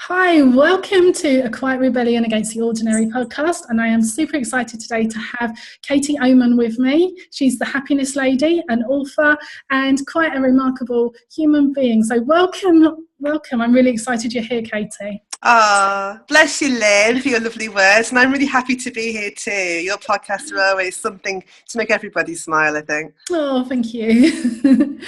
Hi, welcome to A Quiet Rebellion Against the Ordinary podcast, and I am super excited today to have Katie Oman with me. She's the happiness lady, an author, and quite a remarkable human being. So welcome. I'm really excited you're here, Katie. Bless you, Lynn, for your lovely words, and I'm really happy to be here too. Your podcasts are always something to make everybody smile, I think. Oh, thank you.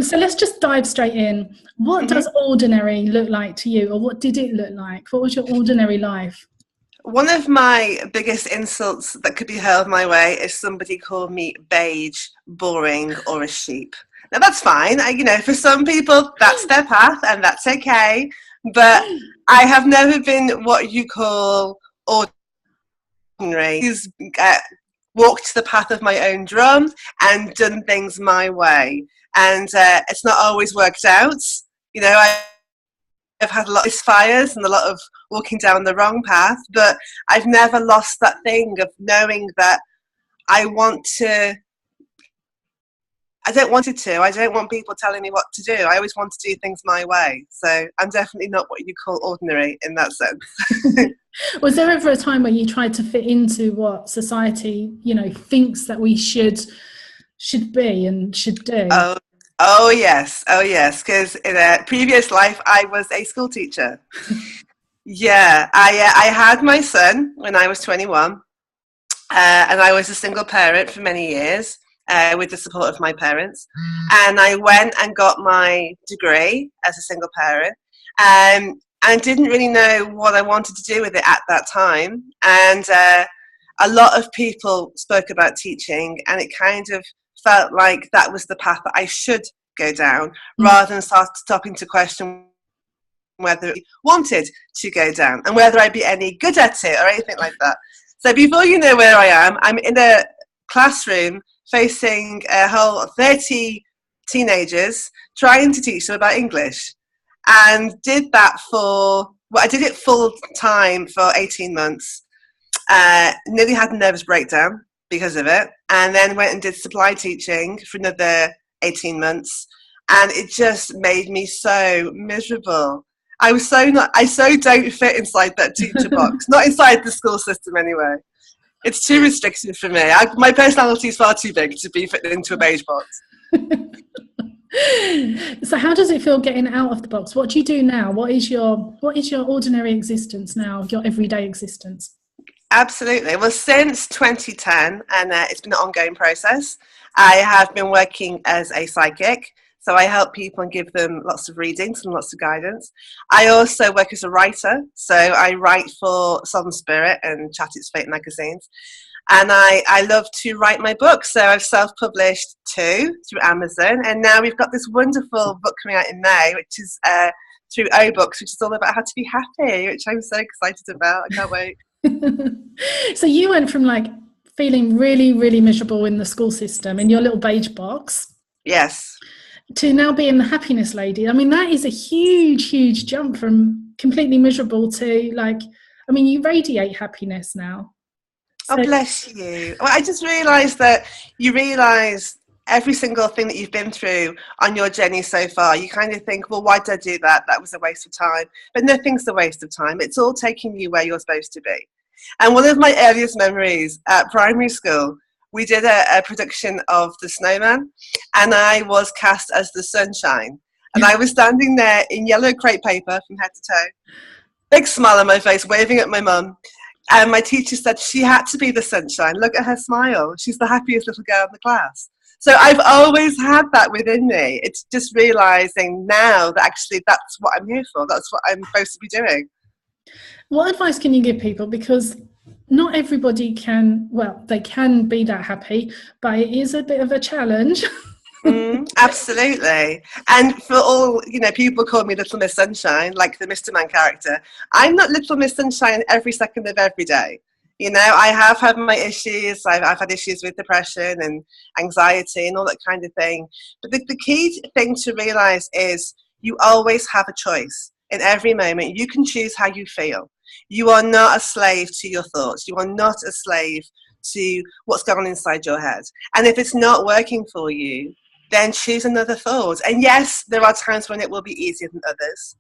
So let's just dive straight in. What does ordinary look like to you, or what did it look like? What was your ordinary life? One of my biggest insults that could be hurled my way is somebody called me beige, boring, or a sheep. Now that's fine. For some people that's their path, and that's okay. But I have never been what you call ordinary. Who's walked the path of my own drum and done things my way. And it's not always worked out. I've had a lot of misfires and a lot of walking down the wrong path, but I've never lost that thing of knowing that I don't want people telling me what to do. I always want to do things my way. So I'm definitely not what you call ordinary in that sense. Was there ever a time where you tried to fit into what society, thinks that we should be and should do? Oh yes. Because in a previous life, I was a school teacher. Yeah, I had my son when I was 21, and I was a single parent for many years with the support of my parents. And I went and got my degree as a single parent, and didn't really know what I wanted to do with it at that time. And a lot of people spoke about teaching, and it kind of felt like that was the path that I should go down, rather than stopping to question whether I wanted to go down and whether I'd be any good at it or anything like that. So before you know where I am, I'm in a classroom facing a whole 30 teenagers trying to teach them about English, and I did it full time for 18 months. Nearly had a nervous breakdown because of it, and then went and did supply teaching for another 18 months, and it just made me so miserable. I so don't fit inside that teacher box, not inside the school system anyway. It's too restrictive for me. My personality is far too big to be fit into a beige box. So how does it feel getting out of the box? What do you do now? What is your ordinary existence now, your everyday existence? Absolutely. Well, since 2010, and it's been an ongoing process, I have been working as a psychic. So I help people and give them lots of readings and lots of guidance. I also work as a writer. So I write for Southern Spirit and Chat It's Fate magazines. And I love to write my books. So I've self-published 2 through Amazon. And now we've got this wonderful book coming out in May, which is through O Books, which is all about how to be happy, which I'm so excited about. I can't wait. So you went from feeling really, really miserable in the school system in your little beige box. Yes. To now being the happiness lady. I mean, that is a huge, huge jump from completely miserable to you radiate happiness now. So, oh, bless you. Well, I just realised that you realise every single thing that you've been through on your journey so far. You kind of think, well, why did I do that? That was a waste of time. But nothing's a waste of time. It's all taking you where you're supposed to be. And one of my earliest memories at primary school, we did a production of The Snowman, and I was cast as the sunshine. And I was standing there in yellow crepe paper from head to toe, big smile on my face, waving at my mum. And my teacher said she had to be the sunshine. Look at her smile. She's the happiest little girl in the class. So I've always had that within me. It's just realising now that actually that's what I'm here for. That's what I'm supposed to be doing. What advice can you give people? Because not everybody they can be that happy, but it is a bit of a challenge. Absolutely. And for all, people call me Little Miss Sunshine, like the Mr. Man character. I'm not Little Miss Sunshine every second of every day. I have had my issues. I've had issues with depression and anxiety and all that kind of thing. But the key thing to realise is you always have a choice. In every moment, you can choose how you feel. You are not a slave to your thoughts. You are not a slave to what's going on inside your head. And if it's not working for you, then choose another thought. And yes, there are times when it will be easier than others.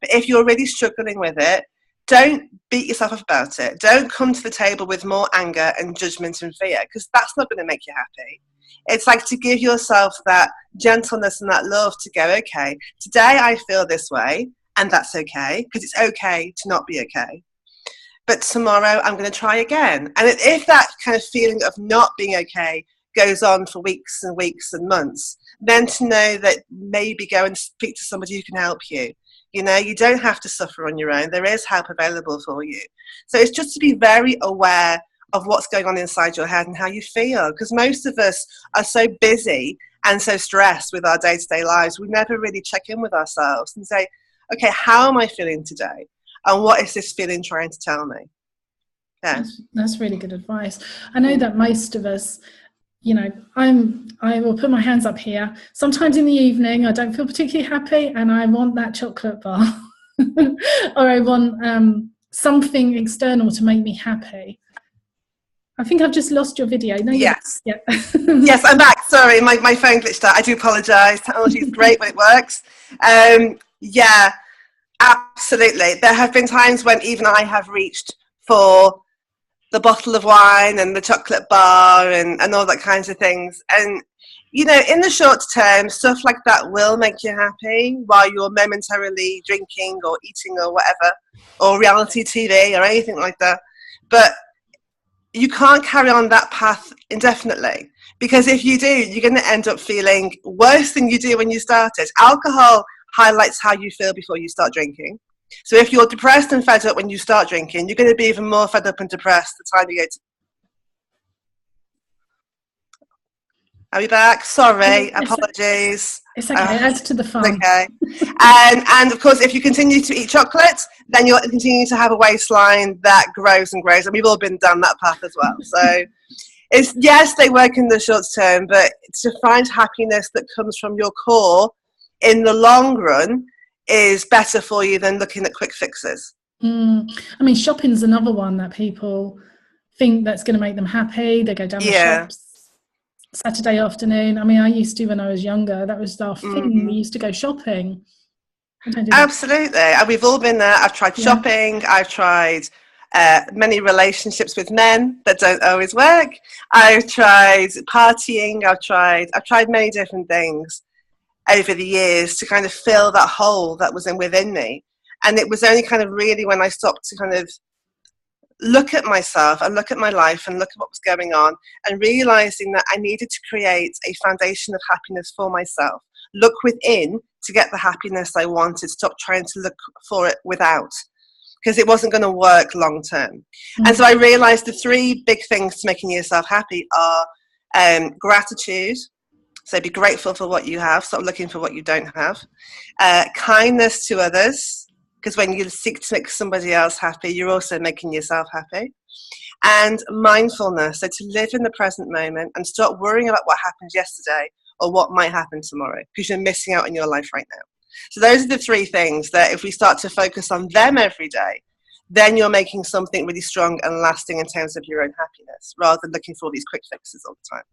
But if you're really struggling with it, don't beat yourself up about it. Don't come to the table with more anger and judgment and fear, because that's not going to make you happy. It's like to give yourself that gentleness and that love to go, okay, today I feel this way, and that's okay, because it's okay to not be okay. But tomorrow I'm going to try again. And if that kind of feeling of not being okay goes on for weeks and weeks and months, then to know that maybe go and speak to somebody who can help you. You know, you don't have to suffer on your own. There is help available for you. So it's just to be very aware of what's going on inside your head and how you feel. Because most of us are so busy and so stressed with our day-to-day lives, we never really check in with ourselves and say, okay, how am I feeling today? And what is this feeling trying to tell me? Yeah. That's really good advice. I know that most of us, you know, I will put my hands up here. Sometimes in the evening, I don't feel particularly happy and I want that chocolate bar or I want something external to make me happy. I think I've just lost your video. No, yes. Yeah. Yes, I'm back. Sorry, my phone glitched out. I do apologise. Technology is great when it works. Yeah, absolutely. There have been times when even I have reached for the bottle of wine and the chocolate bar and all that kinds of things. And, you know, in the short term, stuff like that will make you happy while you're momentarily drinking or eating or whatever, or reality TV or anything like that. But you can't carry on that path indefinitely, because if you do, you're going to end up feeling worse than you do when you started. Alcohol highlights how you feel before you start drinking. So if you're depressed and fed up when you start drinking, you're going to be even more fed up and depressed the time you go to... Are we back? Sorry, apologies. It's okay, it adds to the fun. Okay. And of course, if you continue to eat chocolate, then you'll continue to have a waistline that grows and grows. And we've all been down that path as well. So it's, yes, they work in the short term, but to find happiness that comes from your core in the long run is better for you than looking at quick fixes. I mean, shopping's another one that people think that's going to make them happy. They go down the shops Saturday afternoon. I mean, I used to when I was younger. That was our thing. We used to go shopping. I don't do that. Absolutely. And we've all been there. I've tried shopping. I've tried many relationships with men that don't always work. I've tried partying. I've tried many different things over the years to kind of fill that hole that was within me. And it was only kind of really when I stopped to kind of look at myself and look at my life and look at what was going on and realizing that I needed to create a foundation of happiness for myself. Look within to get the happiness I wanted. Stop trying to look for it without, because it wasn't going to work long term. And so I realized the three big things to making yourself happy are gratitude. So be grateful for what you have. Stop looking for what you don't have. Kindness to others, because when you seek to make somebody else happy, you're also making yourself happy. And mindfulness, so to live in the present moment and stop worrying about what happened yesterday or what might happen tomorrow, because you're missing out on your life right now. So those are the three things that if we start to focus on them every day, then you're making something really strong and lasting in terms of your own happiness, rather than looking for all these quick fixes all the time.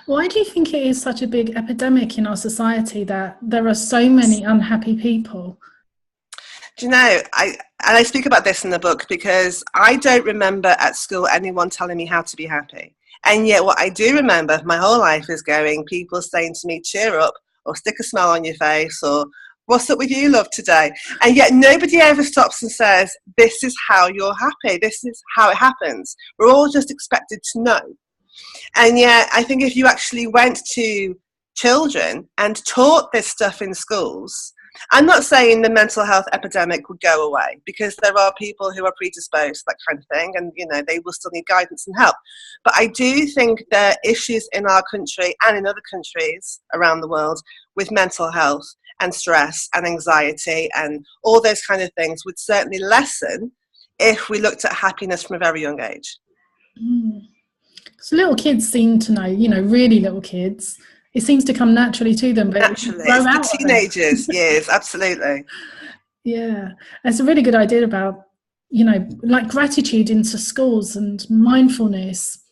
Why do you think it is such a big epidemic in our society that there are so many unhappy people? Do you know, I speak about this in the book because I don't remember at school anyone telling me how to be happy. And yet what I do remember my whole life is people saying to me, cheer up, or stick a smile on your face, or what's up with you, love, today? And yet nobody ever stops and says, this is how you're happy. This is how it happens. We're all just expected to know. And yet I think if you actually went to children and taught this stuff in schools, I'm not saying the mental health epidemic would go away, because there are people who are predisposed, that kind of thing, and you know they will still need guidance and help. But I do think there are issues in our country and in other countries around the world with mental health and stress and anxiety and all those kind of things would certainly lessen if we looked at happiness from a very young age. So little kids seem to know, you know, really little kids. It seems to come naturally to them. But naturally, it's the teenagers, yes, absolutely. Yeah, it's a really good idea about, you know, like gratitude into schools and mindfulness.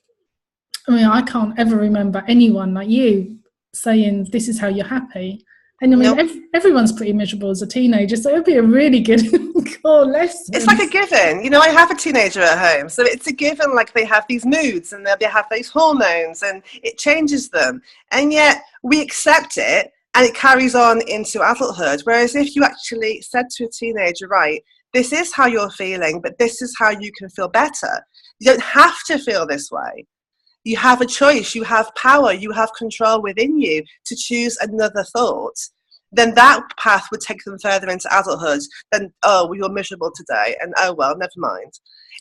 I mean, I can't ever remember anyone like you saying this is how you're happy. And I mean, Nope. everyone's pretty miserable as a teenager, so it would be a really good core lesson. It's like a given. You know, I have a teenager at home, so it's a given, like they have these moods and they have these hormones and it changes them. And yet we accept it and it carries on into adulthood. Whereas if you actually said to a teenager, right, this is how you're feeling, but this is how you can feel better. You don't have to feel this way. You have a choice, you have power, you have control within you to choose another thought. Then that path would take them further into adulthood than, oh, well, you're miserable today, and oh, well, never mind.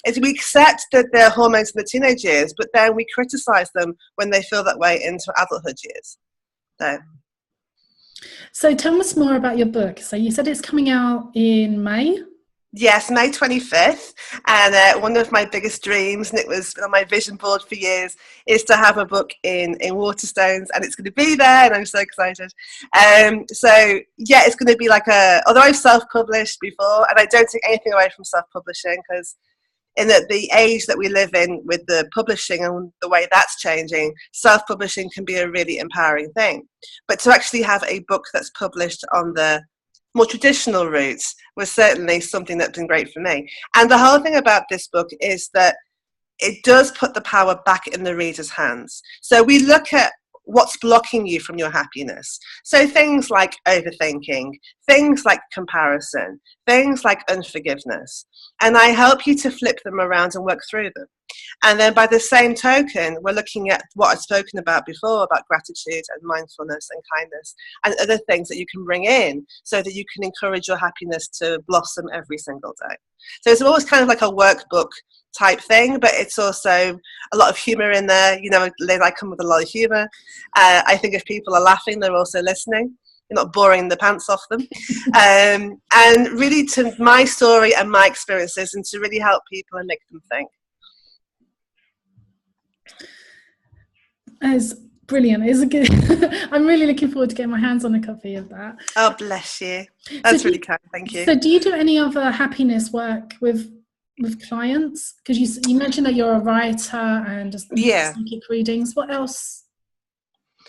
It's, we accept that they're hormones in the teenage years, but then we criticize them when they feel that way into adulthood years. So tell us more about your book. So you said it's coming out in May? Yes, May 25th, and one of my biggest dreams, and it was on my vision board for years, is to have a book in Waterstones, and it's going to be there, and I'm so excited. So yeah, it's going to be like although I've self-published before, and I don't take anything away from self-publishing, because in the age that we live in with the publishing and the way that's changing, self-publishing can be a really empowering thing. But to actually have a book that's published on the more traditional routes was certainly something that's been great for me. And the whole thing about this book is that it does put the power back in the reader's hands. So we look at what's blocking you from your happiness. So things like overthinking, things like comparison, things like unforgiveness. And I help you to flip them around and work through them. And then by the same token, we're looking at what I've spoken about before, about gratitude and mindfulness and kindness and other things that you can bring in so that you can encourage your happiness to blossom every single day. So it's always kind of like a workbook type thing, but it's also a lot of humor in there. You know, I come with a lot of humor. I think if people are laughing, they're also listening. You're not boring the pants off them. And really to my story and my experiences, and to really help people and make them think. It's brilliant. It's a good I'm really looking forward to getting my hands on a copy of that. Oh, bless you. That's really kind. Thank you. So do you do any other happiness work with clients? Because you mentioned that you're a writer and just psychic readings. What else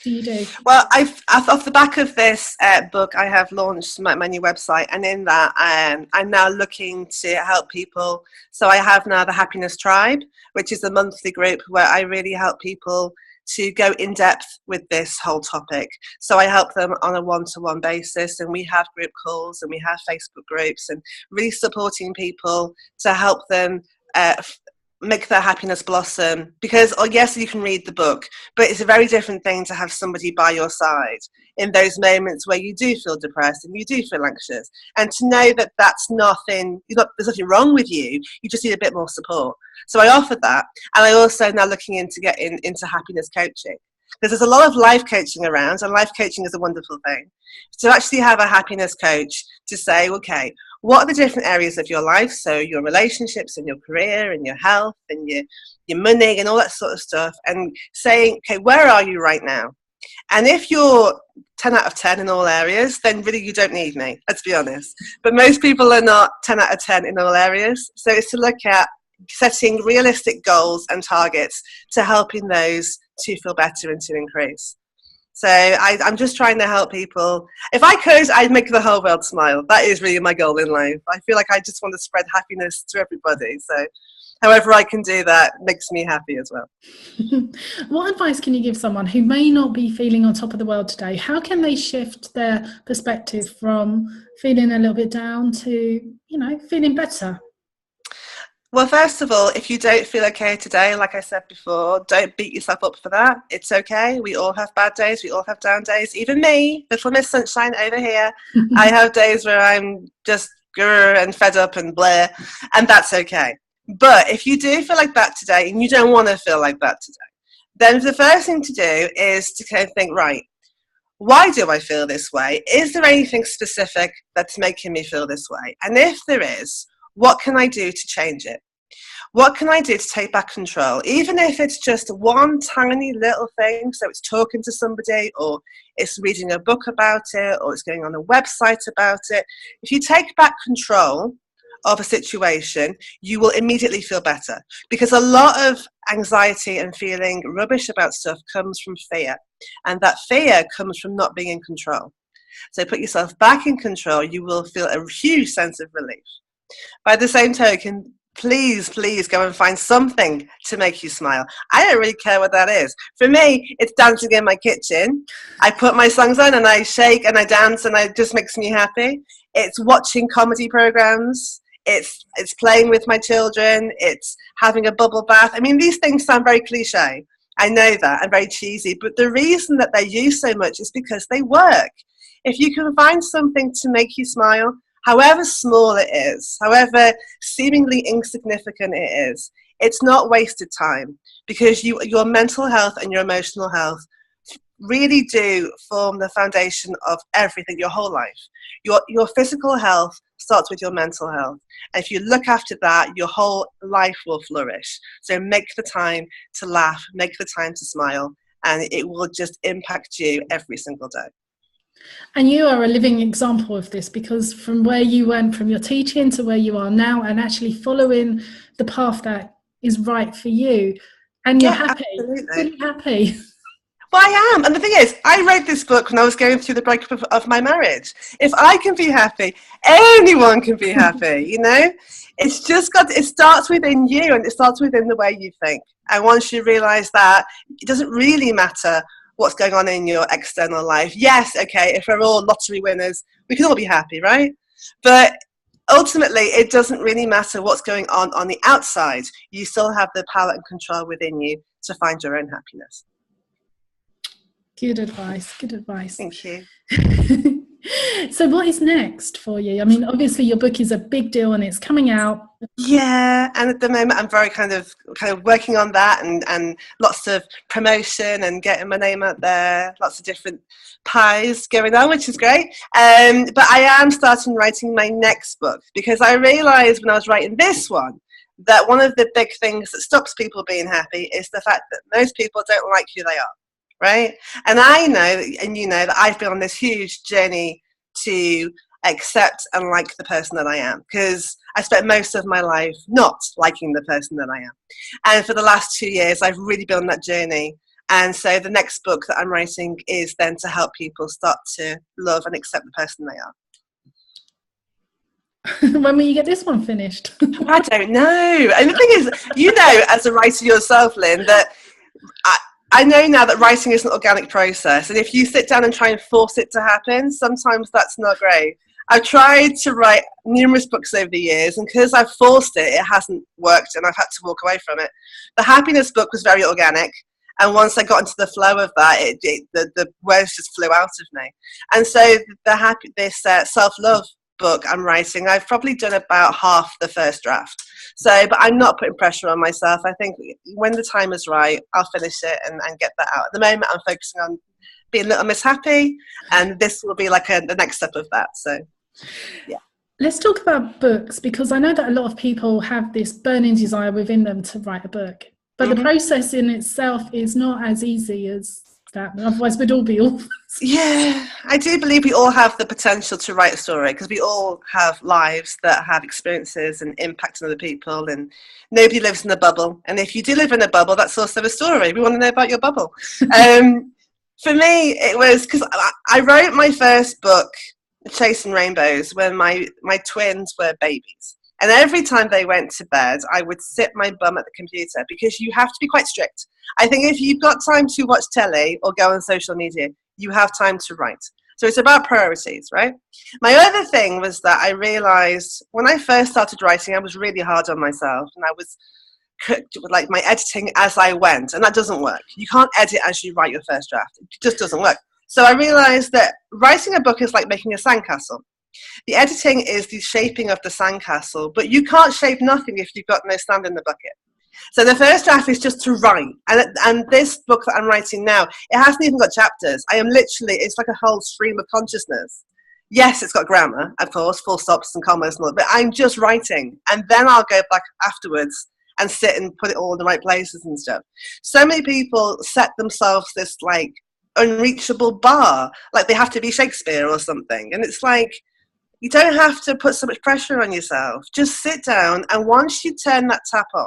do you do? Well, off the back of this book, I have launched my new website, and in that I'm now looking to help people. So I have now the Happiness Tribe, which is a monthly group where I really help people to go in depth with this whole topic. So I help them on a one-to-one basis, and we have group calls and we have Facebook groups, and really supporting people to help them make their happiness blossom. Because yes, you can read the book, but it's a very different thing to have somebody by your side in those moments where you do feel depressed and you do feel anxious, and to know that that's nothing, there's nothing wrong with you, you just need a bit more support. So I offer that, and I also now looking into getting into happiness coaching, because there's a lot of life coaching around, and life coaching is a wonderful thing. To actually have a happiness coach to say, okay, what are the different areas of your life? So your relationships and your career and your health and your money and all that sort of stuff, and saying, okay, where are you right now? And if you're 10 out of 10 in all areas, then really you don't need me, let's be honest. But most people are not 10 out of 10 in all areas. So it's to look at setting realistic goals and targets to helping those to feel better and to increase. So I'm just trying to help people. If I could, I'd make the whole world smile. That is really my goal in life. I feel like I just want to spread happiness to everybody. So however I can do that makes me happy as well. What advice can you give someone who may not be feeling on top of the world today? How can they shift their perspective from feeling a little bit down to, feeling better? Well, first of all, if you don't feel okay today, like I said before, don't beat yourself up for that. It's okay. We all have bad days. We all have down days. Even me, little Miss Sunshine over here, I have days where I'm just grr and fed up and blah, and that's okay. But if you do feel like that today, and you don't want to feel like that today, then the first thing to do is to kind of think, right, why do I feel this way? Is there anything specific that's making me feel this way? And if there is, what can I do to change it? What can I do to take back control? Even if it's just one tiny little thing, so it's talking to somebody, or it's reading a book about it, or it's going on a website about it. If you take back control of a situation, you will immediately feel better, because a lot of anxiety and feeling rubbish about stuff comes from fear, and that fear comes from not being in control. So put yourself back in control. You will feel a huge sense of relief. By the same token, please go and find something to make you smile. I don't really care what that is. For me, it's dancing in my kitchen. I put my songs on and I shake and I dance and it just makes me happy. It's watching comedy programs. It's playing with my children. It's having a bubble bath. I mean, these things sound very cliche. I know that, and very cheesy, but the reason that they're used so much is because they work. If you can find something to make you smile, however small it is, however seemingly insignificant it is, it's not wasted time, because your mental health and your emotional health really do form the foundation of everything, your whole life. Your physical health starts with your mental health. And if you look after that, your whole life will flourish. So make the time to laugh, make the time to smile, and it will just impact you every single day. And you are a living example of this, because from where you went from your teaching to where you are now, and actually following the path that is right for you, and you're happy, really happy. Well, I am. And the thing is, I wrote this book when I was going through the breakup of my marriage. If I can be happy, anyone can be happy, you know? It's just it starts within you, and it starts within the way you think. And once you realize that, it doesn't really matter what's going on in your external life. Yes, okay, if we're all lottery winners, we can all be happy, right? But ultimately, it doesn't really matter what's going on the outside. You still have the power and control within you to find your own happiness. Good advice. Thank you. So what is next for you? I mean, obviously your book is a big deal and it's coming out. Yeah, and at the moment I'm very kind of working on that, and lots of promotion and getting my name out there, lots of different pies going on, which is great. But I am starting writing my next book, because I realised when I was writing this one that one of the big things that stops people being happy is the fact that most people don't like who they are. Right? And I know, and you know, that I've been on this huge journey to accept and like the person that I am, because I spent most of my life not liking the person that I am. And for the last 2 years, I've really been on that journey. And so the next book that I'm writing is then to help people start to love and accept the person they are. When will you get this one finished? I don't know. And the thing is, you know, as a writer yourself, Lyn, that I know now that writing is an organic process, and if you sit down and try and force it to happen, sometimes that's not great. I've tried to write numerous books over the years, and because I've forced it, it hasn't worked, and I've had to walk away from it. The happiness book was very organic, and once I got into the flow of that, the words just flew out of me. And so this self-love book I'm writing, I've probably done about half the first draft. So, but I'm not putting pressure on myself. I think when the time is right, I'll finish it and get that out. At the moment, I'm focusing on being Little Miss Happy, and this will be like the next step of that. So, yeah. Let's talk about books, because I know that a lot of people have this burning desire within them to write a book, but the process in itself is not as easy as that. Otherwise, we'd all be authors. Yeah, I do believe we all have the potential to write a story, because we all have lives that have experiences and impact on other people, and nobody lives in a bubble. And if you do live in a bubble, that's also a story. We want to know about your bubble. For me, it was because I wrote my first book, Chasing Rainbows, when my twins were babies. And every time they went to bed, I would sit my bum at the computer, because you have to be quite strict. I think if you've got time to watch telly or go on social media, you have time to write. So it's about priorities, right? My other thing was that I realized when I first started writing, I was really hard on myself, and I was like my editing as I went, and that doesn't work. You can't edit as you write your first draft. It just doesn't work. So I realized that writing a book is like making a sandcastle. The editing is the shaping of the sandcastle, but you can't shape nothing if you've got no sand in the bucket. So the first draft is just to write. And this book that I'm writing now, it hasn't even got chapters. I am literally, it's like a whole stream of consciousness. Yes, it's got grammar, of course, full stops and commas and all, but I'm just writing. And then I'll go back afterwards and sit and put it all in the right places and stuff. So many people set themselves this like unreachable bar, like they have to be Shakespeare or something. And it's like, you don't have to put so much pressure on yourself. Just sit down, and once you turn that tap on,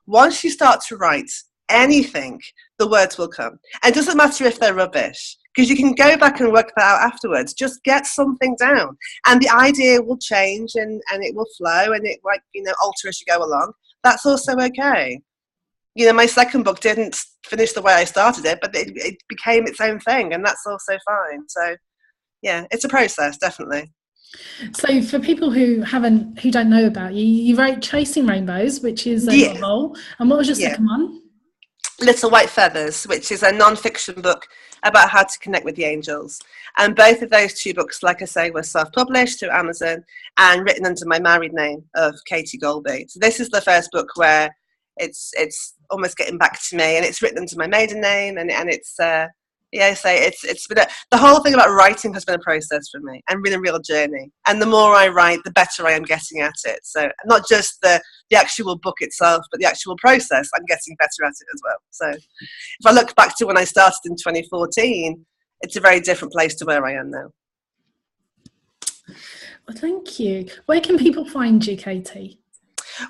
once you start to write anything, the words will come. And it doesn't matter if they're rubbish, because you can go back and work that out afterwards. Just get something down, and the idea will change, and it will flow, and it might, alter as you go along. That's also okay. My second book didn't finish the way I started it, but it became its own thing, and that's also fine. So yeah, it's a process, definitely. So for people who don't know about you, you wrote Chasing Rainbows, which is a novel. And what was your second one? Little White Feathers, which is a non-fiction book about how to connect with the angels. And both of those two books, like I say, were self-published through Amazon and written under my married name of Katie Golby. So this is the first book where it's almost getting back to me, and it's written under my maiden name, and it's it's been the whole thing about writing has been a process for me and been a real journey. And the more I write, the better I am getting at it. So not just the actual book itself, but the actual process, I'm getting better at it as well. So if I look back to when I started in 2014, it's a very different place to where I am now. Well, thank you. Where can people find you, Katie?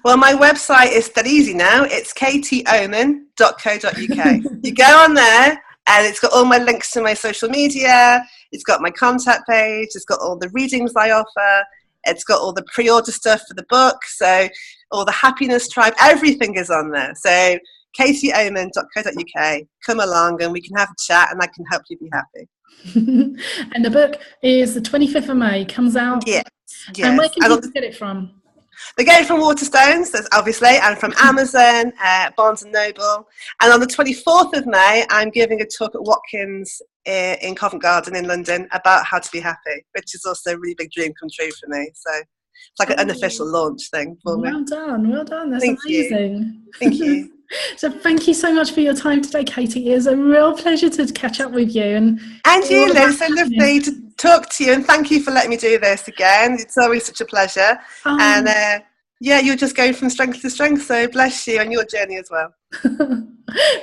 Well, my website is that easy now. It's katieoman.co.uk. You go on there, and it's got all my links to my social media. It's got my contact page. It's got all the readings I offer. It's got all the pre-order stuff for the book. So all the happiness tribe, everything is on there. So katieoman.co.uk. Come along and we can have a chat, and I can help you be happy. And the book is the 25th of May, comes out. Yeah. Yes. And where can people get it from? They get it from Waterstones, obviously, and from Amazon, Barnes & Noble. And on the 24th of May, I'm giving a talk at Watkins in Covent Garden in London about how to be happy, which is also a really big dream come true for me. So it's like an unofficial launch thing for me. Well done. That's amazing. Thank you. So thank you so much for your time today, Katie. It was a real pleasure to catch up with you. And you, Lyn, so lovely to talk to you, and thank you for letting me do this again. It's always such a pleasure. And you're just going from strength to strength, so bless you on your journey as well.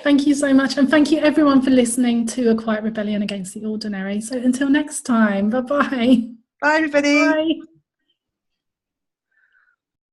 Thank you so much, and thank you everyone for listening to A Quiet Rebellion Against the Ordinary. So until next time, bye-bye. Bye everybody. Bye.